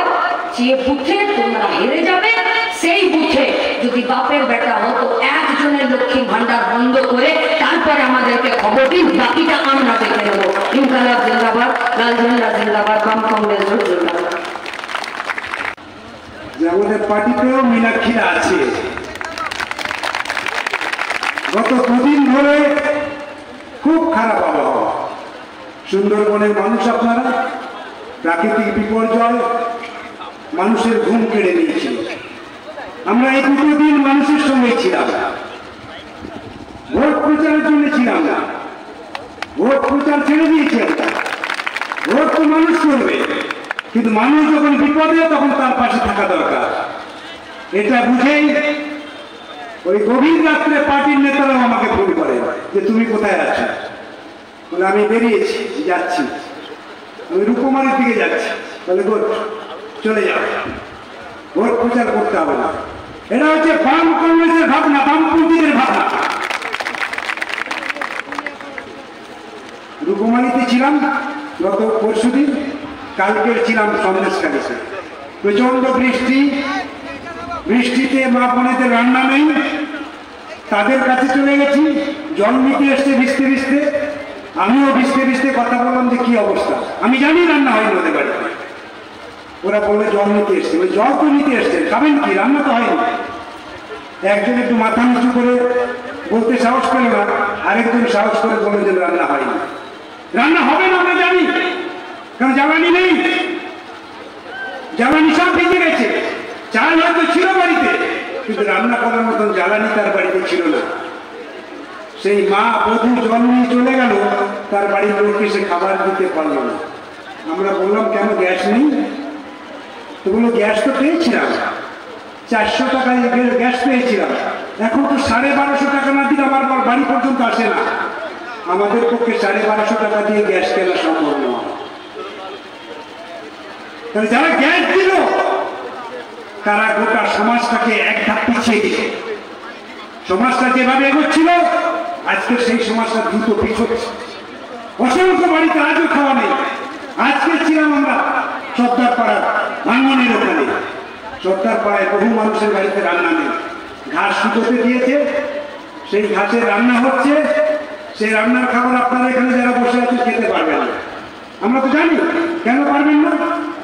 যে বুথে তোমরা হেরে যাবে সেই বুথে যদি বাপের বেটা হতো একজনের লক্ষ্মীর ভান্ডার বন্ধ করে তারপরে আমাদেরকে খবর দিন, বাকিটা আমরা দেখে নেব। ইনকালাব জিন্দাবাদ, লাল ঝান্ডা জিন্দাবাদ, বাম কংগ্রেস জিন্দাবাদ। আমাদের পার্টিতেও মীনাক্ষীরা আছে। গত দুদিন ধরে খুব খারাপ আবহাওয়া, সুন্দরবনের মানুষ আপনারা, প্রাকৃতিক বিপর্যয় মানুষের ঘুম কেড়ে নিয়েছিল। আমরা এই দুটো দিন মানুষের সঙ্গে ছিলাম, ভোট প্রচারের জন্য ছিলাম না। ভোট প্রচার ছেড়ে দিয়েছি আমরা, ভোট তো মানুষ করবে, কিন্তু মানুষ যখন বিপদে তখন তার পাশে থাকা দরকার। এটা বুঝেই ওই গভীর রাত্রে পার্টির নেতারাও আমাকে ফোন করে যে তুমি কোথায় আছো, বলে আমি বেরিয়েছি, যাচ্ছি, আমি রূপমানের দিকে যাচ্ছি। বলে গুড, চলে যাও, ভোট প্রচার করতে হবে না। এটা হচ্ছে বাম কংগ্রেসের ভাবনা, বামপন্থীদের ভাবনা। রূপমানিতে ছিলাম গত পরশুদিন, কালকে ছিলাম সন্দেশখালীতে। প্রচন্ড বৃষ্টি, বৃষ্টিতে মা বোনেদের রান্না নেই, তাদের কাছে চলে গেছি, জল নিতে এসছে ভিজতে ভিজতে। আমিও ভিজতে ভিজতে কথা বললাম যে কি অবস্থা, আমি জানি রান্না হয়নি ওদের বাড়িতে। ওরা বললো জল নিতে এসছে, জল তো নিতে এসছেন, খাবেন কি, রান্না তো হয়নি। একজন একটু মাথা নিচু করে বলতে সাহস পেল না, আরেকজন সাহস করে বললো যে রান্না হয়নি। রান্না হবে না আমরা জানি, কারণ জ্বালানি নেই, জ্বালানি সব ভিজে গেছে। চাল হয়তো ছিল বাড়িতে, কিন্তু রান্না করার মতন জ্বালানি তার বাড়িতে ছিল না। সেই মা বধূ জল নিয়ে চলে গেল, তার বাড়ির লোককে সে খাবার দিতে পারলো না। আমরা বললাম কেন গ্যাস নেই? তো বললো গ্যাস তো পেয়েছিলাম, 400 টাকায় গ্যাস পেয়েছিলাম, এখন তো 1250 টাকা না দিলে আমার বাড়ি পর্যন্ত আসে না। আমাদের পক্ষে 1250 টাকা দিয়ে গ্যাস কেনা সম্ভব নয়। তাহলে যারা গ্যাস দিল তারা গোটা সমাজটাকে এক ধাপ পিছিয়ে দিল। সমাজটা যেভাবে এগোচ্ছিল আজকে সেই সমাজটা দ্রুত পিছোচ্ছে। অসংখ্য বাড়িতে আজও খাওয়া নেই। আজকে ছিলাম আমরা সর্দার পাড়ার ভাঙনের ওখানে, সর্দার পাড়ায় বহু মানুষের বাড়িতে রান্না নেই, ঘাস শুকোতে দিয়েছে, সেই ঘাসের রান্না হচ্ছে। সেই রান্নার খাবার আপনারা এখানে যারা বসে আছেন খেতে পারবেন না। আমরা তো জানি কেন পারবেন না,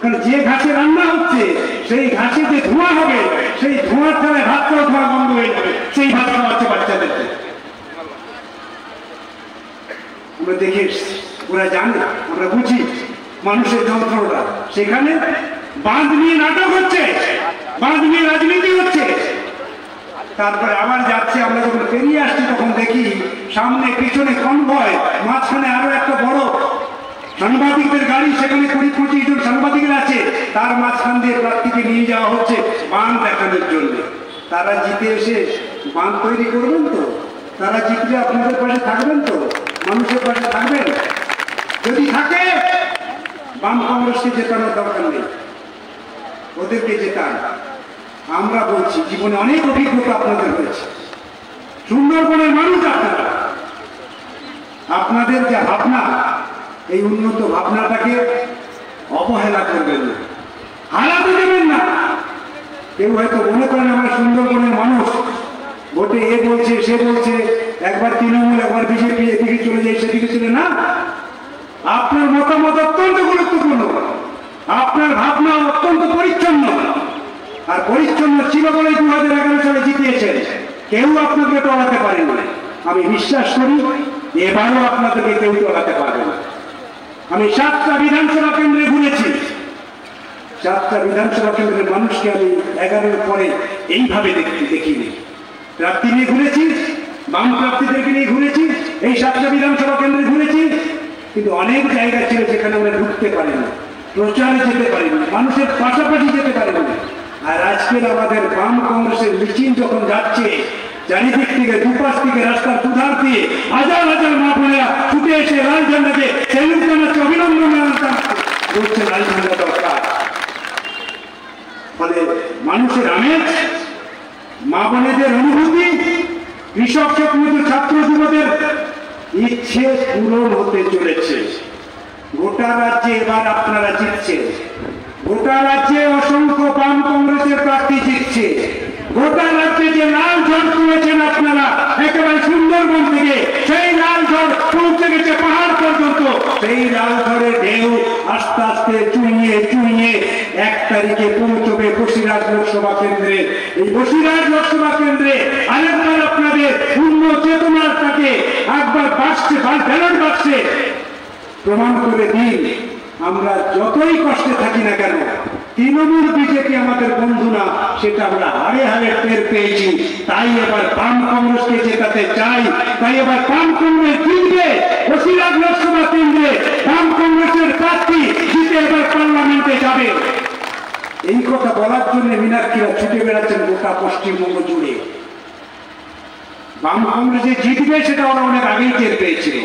কারণ যে ঘাসে রান্না হচ্ছে সেই ঘাসে যে ধোঁয়া হবে, সেই ধোঁয়ার ফলে ভাত খাওয়া ধোঁয়া বন্ধ হয়ে যাবে, সেই ভাত খাওয়াচ্ছে বাচ্চাদেরকে। আমরা দেখে এসছি, ওরা জানে, আমরা বুঝি মানুষের যন্ত্রণা। সেখানে বাঁধ নিয়ে নাটক হচ্ছে, বাঁধ নিয়ে রাজনীতি হচ্ছে। তারপরে আবার যাচ্ছে, আমরা যখন পেরিয়ে আসছি তখন দেখি সামনে পিছনে কনভয়, মাঝখানে আরো একটা বড় সাংবাদিকদের গাড়ি, সেখানে 20-25 জন সাংবাদিকরা আছে, তার মাঝখান দিয়ে প্রার্থীকে নিয়ে যাওয়া হচ্ছে বাঁধ দেখানোর জন্য। তারা জিতে এসে বাঁধ তৈরি করবেন তো? তারা জিতলে আপনাদের পাশে থাকবেন তো? মানুষের পাশে থাকবেন? যদি থাকে বাম কংগ্রেসকে জেতানোর দরকার নেই, ওদেরকে জেতান। আমরা বলছি জীবনে অনেক অভিজ্ঞতা আপনাদের হয়েছে, সুন্দরবনের মানুষ আপনারা, আপনাদের যে ভাবনা, এই উন্নত ভাবনাটাকে অবহেলা করবেন না, হারাতে দেবেন না। কেউ হয়তো মনে করেন আমরা সুন্দরবনের মানুষ, ভোটে এ বলছে সে বলছে, একবার তৃণমূল একবার বিজেপি, এদিকে চলে যায় সেদিকে চলে না। আপনার মতামত অত্যন্ত গুরুত্বপূর্ণ, আপনার ভাবনা অত্যন্ত পরিচ্ছন্ন, আর পরিচ্ছন্ন ছিল বলে 2011 সালে জিতিয়েছেন। কেউ আপনাকে টলাতে পারে না। আমি বিশ্বাস করি এবারও আপনাদেরকে কেউ টলাতে পারবে না। আমি 7টা বিধানসভা কেন্দ্রে ঘুরেছি, 7টা বিধানসভা কেন্দ্রের মানুষকে আমি 11-এর পরে এইভাবে দেখিনি। রাত্রি নিয়ে ঘুরেছি, বাম প্রার্থীদেরকে নিয়ে ঘুরেছি, এই 7টা বিধানসভা কেন্দ্রে ঘুরেছি, কিন্তু অনেক জায়গা ছিল যেখানে আমরা ঢুকতে পারিনি, প্রচারে যেতে পারিনি, মানুষের পাশাপাশি যেতে পারিনি। আর আজকের আমাদের বাম কংগ্রেসের মিছিল যখন যাচ্ছে, চারিদিক থেকে দুপাশ থেকে রাস্তার দুধার দিয়ে হাজার হাজার মা বোনেরা ছুটে এসে লাল ঝান্ডাকে সেলুট জানাচ্ছে, অভিনন্দন জানাচ্ছে, লাল ঝান্ডা দরকার। ফলে মানুষের আমেজ, মা বোনেদের অনুভূতি, কৃষক মতো ছাত্র যুবদের ইচ্ছে পূরণ হতে চলেছে। গোটা রাজ্যে এবার আপনারা জিতছে, গোটা রাজ্যে অসংখ্য বাম কংগ্রেসের প্রার্থী জিতছে। গোটা রাজ্যে যে লাল ঝড় তুলেছেন আপনারা একেবারে সুন্দরবন থেকে, সেই লাল ঝড় পৌঁছে গেছে পাহাড় পর্যন্ত। সেই লাল ঝড়ের ঢেউ আস্তে আস্তে চুইয়ে চুইয়ে 1 তারিখে পৌঁছবে বসিরহাট লোকসভা কেন্দ্রে। এই বসিরহাট লোকসভা কেন্দ্রে আরেকবার আপনাদের পূর্ণ চেতনাটাকে একবার বাক্সে ব্যালট বাক্সে প্রমাণ করে দিন। আমরা যতই কষ্টে থাকি না কেন, তৃণমূল বিজেপি আমাদের বন্ধু না, সেটা আমরা হারে হারে টের পেয়েছি। তাই এবার বাম কংগ্রেসকে জেতাতে চাই, তাই এবার বাম কংগ্রেস জিতবে। বসিরহাট লোকসভা কেন্দ্রে বাম কংগ্রেসের প্রার্থী জিতে এবার পার্লামেন্টে যাবে। এই কথা বলার জন্য মীনাক্ষীরা ছুটে বেড়াচ্ছেন গোটা পশ্চিমবঙ্গ জুড়ে। বাম কংগ্রেসে জিতবে সেটা ওরা অনেক আগেই টের পেয়েছিল।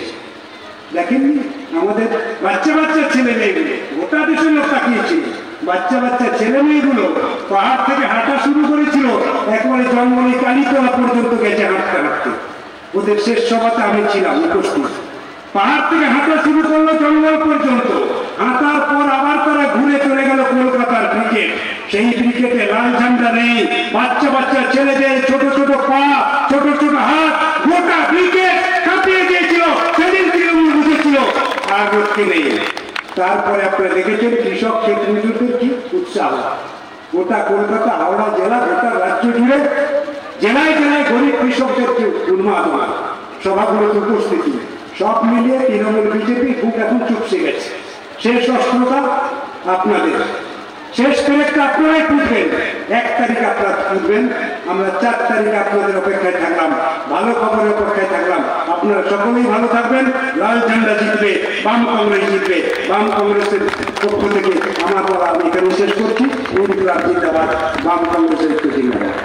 দেখেননি আমাদের বাচ্চা বাচ্চা ছেলে মেয়েগুলো, গোটা দেশের লোক তাকিয়েছিল, বাচ্চা বাচ্চা ছেলে মেয়েগুলো পাহাড় থেকে হাঁটা শুরু করেছিল, একবারে জঙ্গলে কালীতলা পর্যন্ত গেছে হাঁটতে হাঁটতে। ওদের শেষ সভাতে আমি ছিলাম উপস্থিত। পাহাড় থেকে হাঁটা শুরু করলো জঙ্গল পর্যন্ত, হাঁটার পর আবার তারা ঘুরে চলে গেল কলকাতার ক্রিকেট। সেই ক্রিকেটে লাল ঝান্ডা নেই, বাচ্চা বাচ্চা ছেলেদের ছোট ছোট পা, ছোট ছোট হাত, গোটা ক্রিকেট কাঁপিয়ে দিয়েছিল। সেদিন তৃণমূল বুঝেছিল আর রক্ষে নেই। তারপরে আপনারা দেখেছেন কৃষক ক্ষেত্রদের কি উৎসাহ, গোটা কলকাতা, হাওড়া জেলা, গোটা রাজ্য জুড়ে জেলায় জেলায় গরিব কৃষকদের যে উন্মাদনা, সভাগুলোতে উপস্থিতি, সব মিলিয়ে তৃণমূল বিজেপি খুব এখন চুপসে গেছে। শেষ অস্ত্রতা আপনাদের, শেষ পেরেকটা আপনারাই তুলবেন। 1 তারিখ আপনারা তুলবেন, আমরা 4 তারিখ আপনাদের অপেক্ষায় থাকলাম, ভালো খবরের অপেক্ষায় থাকলাম। আপনারা সকলেই ভালো থাকবেন। লাল ঝান্ডা জিতবে, বাম কংগ্রেস জিতবে। বাম কংগ্রেসের পক্ষ থেকে আমার বলা আমি এখানে শেষ করছি। জিন্দাবাদ, বাম কংগ্রেসের জিন্দাবাদ।